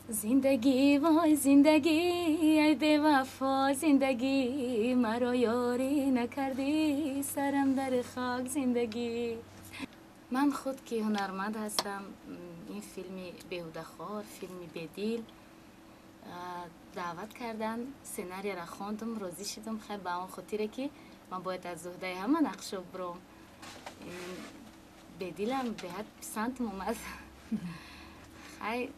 زندگی وای زندگی ای بی‌وفا زندگی مرا یاری نکردی سرم در خاک زندگی. من خود که هنرمند هستم، این فیلمی بیهوده‌خوار، فیلمی بدیل دعوت کردن، سناریو را خواندم، راضی شدم. خیلی به اون خاطره که من باید از عهده همه نقشه برم. بدیلم به حد پسندم اومد. خیلی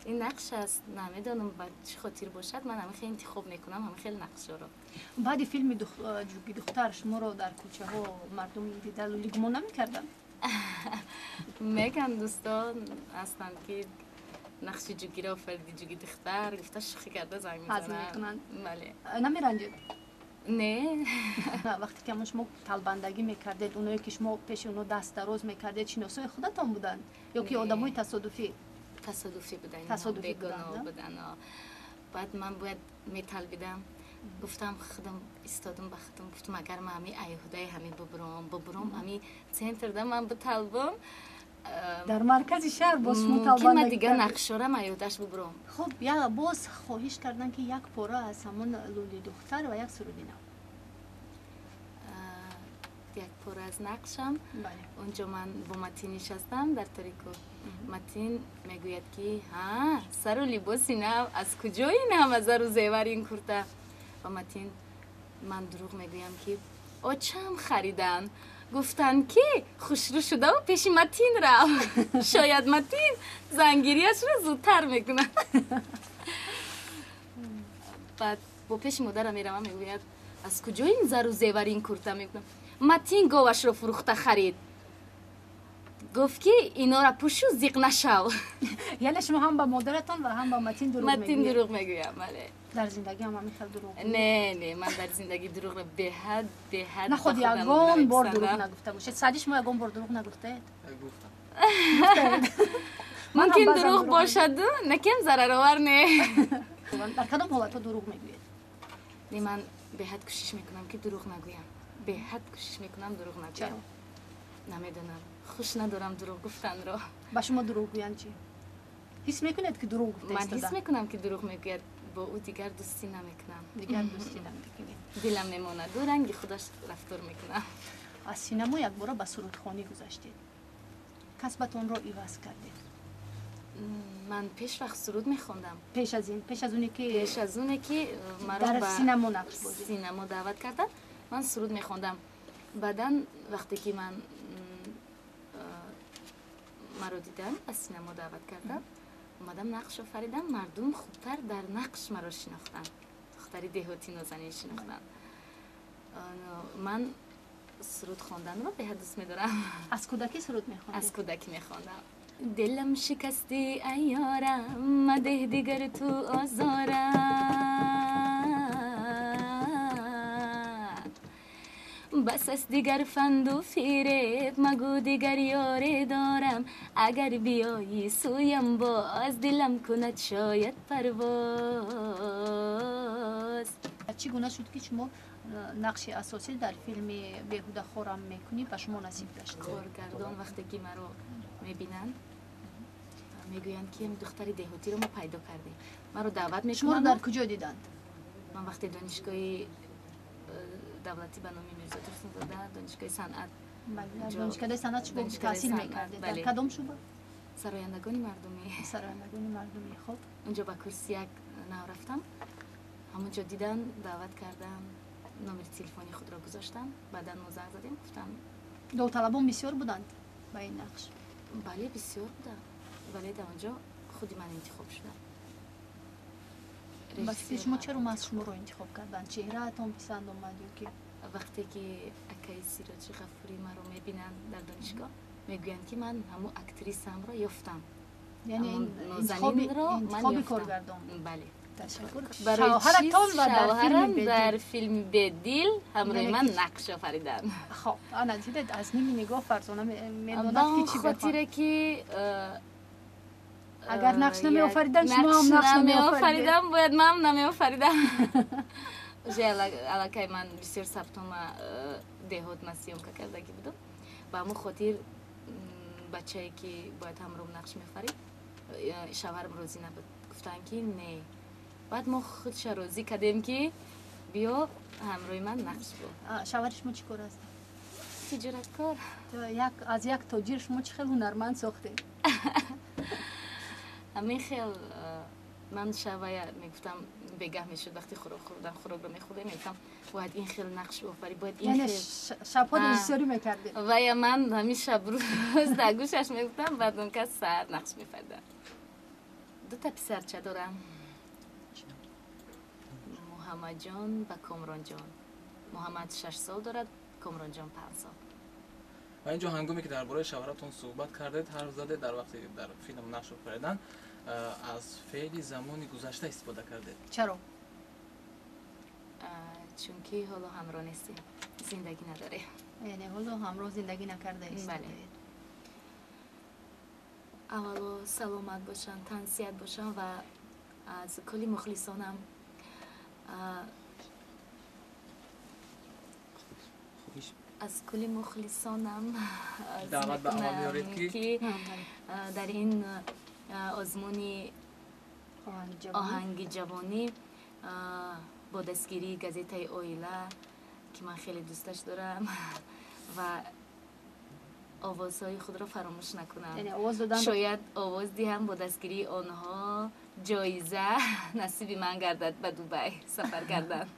این نقش است، نمیدونم با چه خاطر باشد، من همه خیلی انتخاب میکنم، همه خیلی نقشه رو. بعد فیلم جوگی دختر شما رو در کوچه ها مردم دیدن و گمان نمی‌کردن؟ میگن دوستان هستن که نقش جوگی را آفریدی، جوگی دختر گفته شوخی کرده زنگ میزنن. بله. نمیرنجید؟ نه. وقتی که شما طلبندگی میکردید، اونایی که شما پیش اونو دست دراز میکردید شناسای خودتان بودن یا که آدمای تصادفی بودن؟ تصادفی بودن. بعد من باید میطلبیدم، گفتم خودم استادم به خودم گفتم اگر من همین ایهوده همین ببرم همین سنتر ده من بطلبم در مرکز شهر باز ممکن من دیگه نقشه را ایهودهش ببرم. خب یا باز خواهش کردن که یک پاره از همون لولی دختر و یک سرودی نو، یک پاره از نقشم. اونجا من با متین نشستم در تاریکو. متین میگوید که ها سر و لباس نو از کجا این همه زر و زیور این کرده؟ و متین من دروغ میگویم که آچم خریدن، گفتن که خوشرو شده و پیش متین رو. شاید متین زنگیریش رو زودتر میکنه. بعد با پیش مادرم میرم میگوید از کجا این زر و زیور این کرده؟ میگم متین گاوش رو فروخته خرید، گفت که اینا را پوشو زیق نشو. یعنی شما هم با مادرتان و هم با متین دروغ میگویم. بله. در زندگی هم میخواد دروغ؟ نه من در زندگی دروغ به حد نه خود یگان بار دروغ نگفته باشید. سعدی شما یگان بار دروغ نگفتید؟ گفتم. ممکن دروغ باشد نکم ضرر آور نه. در کدام حالت دروغ میگویید؟ نه من به حد کوشش میکنم که دروغ نگویم. به حد کوشش میکنم دروغ نگویم. چرا؟ نمیدونم، خوش ندارم دروغ گفتن رو. با شما دروغ گویند چی؟ حس میکنید که دروغ گفته من حس میکنم که دروغ میگوید، با او دیگر دوستی نمیکنم. دیگر دوستی نمیکنید؟ دلم میمونه دو رنگی خودش رفتار میکنم. از سینما یک بار به سرودخوانی گذاشتید، کسبتون رو عوض کردید. من پیش وقت سرود میخوندم. پیش از اونی که مرا در سینما نقش بازی سینما دعوت کردن من سرود میخوندم. بعداً وقتی که من مرا دیدم از سینما دعوت کردم اومدم نقش آفریدم، مردم خوبتر در نقش مرا شناختن، دختری دهاتی نازنین شناختن. من سرود خواندن رو به حد دوست می‌دارم. از کودکی سرود می‌خواندید؟ از کودکی می‌خواندم. دلم شکستی ای یارم مده دیگر تو آزارم، بس از دیگر فند و فریب مگو دیگر یاری دارم، اگر بیایی سویم باز دلم کند شاید پرواز. چگونه شد که شما نقش اساسی در فیلم بیهوده خورم میکنی و شما نصیب داشت؟ کارگردان وقتی که مرا میبینن میگویند که دختری دهاتی رو ما پیدا کردیم، ما رو دعوت میکنن. شما رو در کجا دیدند؟ من وقتی دانشگاه دولتی به نام میرزا ترسن‌زاده دانشگاه صنعت، دانشگاه صنعت شما تحصیل میکردید؟ در کدام شعبه؟ سرایندگان مردمی. خب اونجا با کورس یک نو رفتم، همونجا دیدن دعوت کردم، نمره تلفنی خود را گذاشتم، بعدا موزه زدیم گفتم. داوطلبان بسیار بودند با این نقش؟ بله بسیار بودند، ولی در اونجا خودی من انتخاب شدم. بس شما چرا از شما رو انتخاب کردن؟ چهره‌تان پسند اومد یا که وقتی که اکای سیراج غفوری ما رو میبینن در دانشگاه میگویند که من همون اکتریسم رو یافتم، یعنی این انتخاب کارگردان؟ بله. تشکر. شوهرتان و در فیلم بدیل همراه من نقش آفریدن. خب انا دیدید از نیم نگاه فرزانه میدوند که چی خاطره که اگر نقش نمی آفریدن شما هم نقش نمی آفریدم باید من هم نمی آفریدم. علاقه من بسیار سبتم دهات مسیحم که کردگی بودم با همون خاطر بچه‌ای که باید همراه نقش می آفرید شوهرم راضی نبود، گفتن که نه. بعد ما خودش راضی کردیم که بیا همراه من نقش بود. شوهر شما چی کار است؟ تجارتکار. تو از یک تاجر شما چه خیلی هنرمند ساختید. همین خیلی من شبای میگفتم بگه میشد وقتی خوراک رو میخوردم میگفتم باید این خیلی نقش بافری، باید این یعنی شب‌ها رژیسوری میکردید. و یا من همین شب روز در گوشش میگفتم بعد اون کس ساعت نقش میفردم. دو تا پسرچه دارم، محمد جان و کامران جان. محمد 6 سال دارد، کامران جان 5 سال. و اینجا هنگامی که درباره شوهرتون صحبت کردید، حرف زدید در وقتی در فیلم نقش آفریدن از فعل زمانی گذشته استفاده کردید. چرا؟ چون که حالا همراه نیستیم، زندگی نداره. یعنی حالا همراه زندگی نکرده است. بله. اولا سلامت باشن، تنسیت باشن و از کلی مخلصانم از کلی مخلصانم دعوت به عمل میارید که در این آزمون آهنگ جوانی با دستگیری گازیته اویلا که من خیلی دوستش دارم و آوازهای خود را فراموش نکنم. یعنی آواز دادن شاید آواز دهم با دستگیری آنها جایزه نصیب من گردد به دبی سفر کردن.